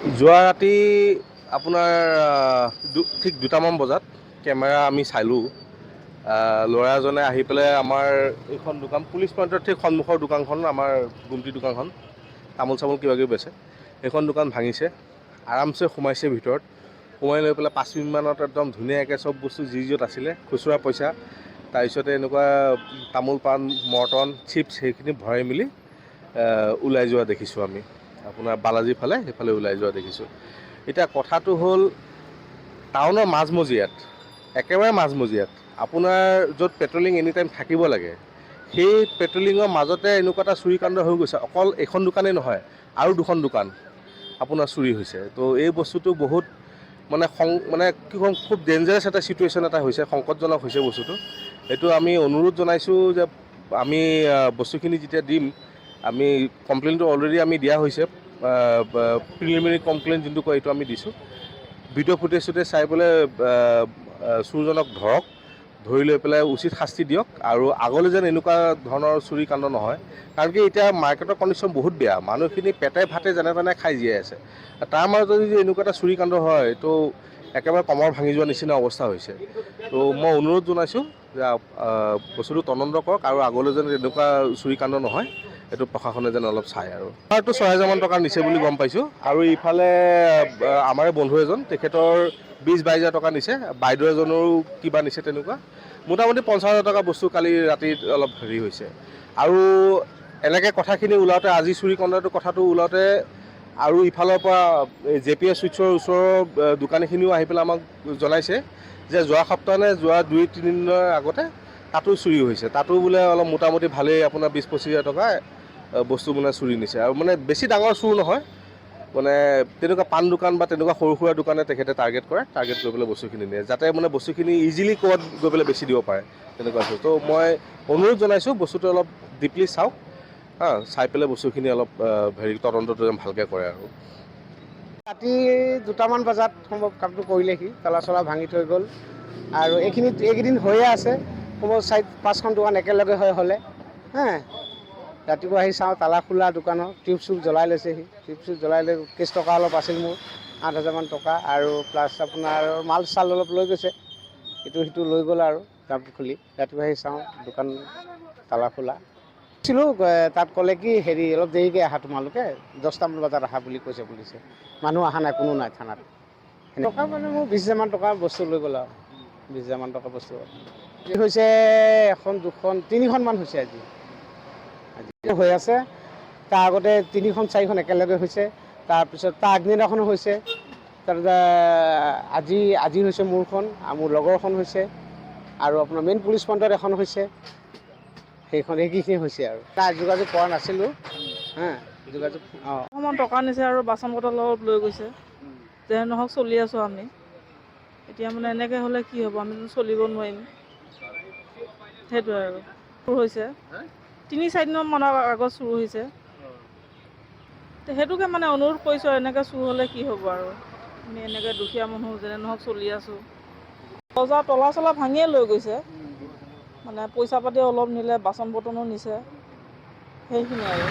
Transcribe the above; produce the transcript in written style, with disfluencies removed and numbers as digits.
যোৱা ৰাতি আপোনাৰ ঠিক 2টামান বজাত কেমেৰা আমি চালোঁ। ল'ৰা এজনে আহি পেলাই আমাৰ এইখন দোকান পুলিচ পইণ্টৰ ঠিক সন্মুখৰ দোকানখন, আমাৰ গুমটি দোকানখন, তামোল চামোল কিবাকিবি বেচে, সেইখন দোকান ভাঙিছে। আৰামছে সোমাইছে ভিতৰত, সোমাই লৈ পেলাই 5 মিনিটমানত একদম ধুনীয়াকৈ চব বস্তু যি য'ত আছিলে, খুচুৰা পইচা, তাৰপিছতে এনেকুৱা তামোল পাণ মৰ্টন চিপছ সেইখিনি ভৰাই মেলি ওলাই যোৱা দেখিছোঁ আমি। আপোনাৰ বালাজীৰ ফালে সেইফালে ওলাই যোৱা দেখিছোঁ। এতিয়া কথাটো হ'ল টাউনৰ মাজমজিয়াত, একেবাৰে মাজমজিয়াত আপোনাৰ য'ত পেট্ৰলিং এনি টাইম থাকিব লাগে, সেই পেট্ৰলিঙৰ মাজতে এনেকুৱা এটা চুৰিকাণ্ড হৈ গৈছে। অকল এইখন দোকানেই নহয়, আৰু 2খন দোকান আপোনাৰ চুৰি হৈছে। তো এই বস্তুটো বহুত মানে কি ক'ম, খুব ডেঞ্জাৰাছ এটা ছিটুৱেশ্যন এটা হৈছে, সংকটজনক হৈছে বস্তুটো। এইটো আমি অনুৰোধ জনাইছোঁ যে আমি বস্তুখিনি যেতিয়া দিম, আমি কমপ্লেইনটো অলৰেডি আমি দিয়া হৈছে, প্ৰিলিমিনেৰী কমপ্লেইন যোনটো কয় এইটো আমি দিছোঁ। ভিডিঅ' ফুটেজ চুটেজ চাই পেলাই চোৰজনক ধৰক, ধৰি লৈ পেলাই উচিত শাস্তি দিয়ক, আৰু আগলৈ যেন এনেকুৱা ধৰণৰ চুৰি কাণ্ড নহয়। কাৰণ কি এতিয়া মাৰ্কেটৰ কণ্ডিশ্যন বহুত বেয়া, মানুহখিনি পেটে ভাতে যেনে তেনে খাই জীয়াই আছে। তাৰ মাজত যদি এনেকুৱা এটা চুৰি কাণ্ড হয়, তো একেবাৰে কমৰ ভাঙি যোৱা নিচিনা অৱস্থা হৈছে। তো মই অনুৰোধ জনাইছোঁ যে বস্তুটো তদন্ত কৰক, আৰু আগলৈ যেন এনেকুৱা চুৰি কাণ্ড নহয়, এইটো প্ৰশাসনে যেন অলপ চায়। আৰু আমাৰতো 6,000মান টকা নিছে বুলি গম পাইছোঁ, আৰু ইফালে আমাৰে বন্ধু এজন, তেখেতৰ 20-22 হাজাৰ টকা নিছে, বাইদেউ এজনৰো কিবা নিছে তেনেকুৱা। মোটামুটি 50,000 টকা বস্তু কালি ৰাতি অলপ হেৰি হৈছে। আৰু এনেকৈ কথাখিনি ওলাওঁতে, আজি চুৰি কাণ্ডটোৰ কথাটো ওলাওঁতে, আৰু ইফালৰ পৰা JPS চুইটছৰ ওচৰৰ দোকানীখিনিও আহি পেলাই আমাক জনাইছে যে যোৱা সপ্তাহ নে যোৱা 2-3 দিনৰ আগতে তাতো চুৰি হৈছে। তাতো বোলে অলপ মোটামুটি ভালেই আপোনাৰ 20-25 হাজাৰ টকা বস্তু মানে চুৰি নিছে। আৰু মানে বেছি ডাঙৰ চুৰ নহয়, মানে তেনেকুৱা পাণ দোকান বা তেনেকুৱা সৰু সুৰা দোকানে তেখেতে টাৰ্গেট কৰে, টাৰ্গেট কৰি পেলাই বস্তুখিনি নিয়ে, যাতে মানে বস্তুখিনি ইজিলি ক'ৰবাত গৈ পেলাই বেছি দিব পাৰে, তেনেকুৱা হৈছে। তো মই অনুৰোধ জনাইছোঁ বস্তুটো অলপ ডিপলি চাওক, চাই পেলাই বস্তুখিনি অলপ তদন্তটো ভালকৈ কৰে। আৰু ৰাতি 2টামান বজাত সম্ভৱ কামটো কৰিলেহি, তলা চলা ভাঙি থৈ গ'ল। আৰু এইকেইদিন হৈয়ে আছে, সম্ভৱ 4-5খন দোকান একেলগে হ'লে ৰাতিপুৱা আহি চাওঁ তালা খোলা দোকানৰ, টিউব চিউব জ্বলাই লৈছেহি। টিউব চিউব জ্বলাই লৈ কেছ টকা অলপ আছিল মোৰ, 8,000মান টকা, আৰু প্লাছ আপোনাৰ মাল চাল অলপ লৈ গৈছে, ইটো সিটো লৈ গ'ল। আৰু তাপ খুলি ৰাতিপুৱা আহি চাওঁ দোকান তালা খোলা ছিলোঁ। তাত ক'লে কি হেৰি অলপ দেৰিকৈ আহা, তোমালোকে 10টামান বজাত আহা বুলি কৈছে পুলিচে। মানুহ অহা নাই, কোনো নাই থানাত। টকা মানে মোৰ 20,000মান টকা বস্তু লৈ গ'ল। আৰু 20,000মান টকা বস্তু হৈছে, 1, 2, 3খনমান হৈছে আজি হৈ আছে। তাৰ আগতে 3-4খন একেলগে হৈছে, তাৰপিছত তাৰ আগদিনাখনো হৈছে, তাৰপিছত আজি হৈছে মোৰখন, আৰু মোৰ লগৰখন হৈছে, আৰু আপোনাৰ মেইন পুলিচ পইণ্টত এখন হৈছে। সেইখিনি হৈছে। আৰু তাৰ যোগাযোগ কৰা নাছিলোঁ, যোগাযোগ অকণমান টকা নিছে আৰু বাচন বৰ্তন লগত লৈ গৈছে। যেনে নহওক চলি আছোঁ আমি। এতিয়া মানে এনেকৈ হ'লে কি হ'ব, আমিতো চলিব নোৱাৰিম। সেইটোৱে আৰু চুৰ হৈছে, 3-4 দিনমানৰ আগত চুৰ হৈছে। সেইটোকে মানে অনুৰোধ কৰিছোঁ, এনেকৈ চুৰ হ'লে কি হ'ব। আৰু আমি এনেকৈ দুখীয়া মানুহ যেনে নহওক চলি আছোঁ। বজাৰ তলা চলা ভাঙিয়ে লৈ গৈছে, মানে পইচা পাতি অলপ নিলে, বাচন বৰ্তনো নিছে, সেইখিনি আৰু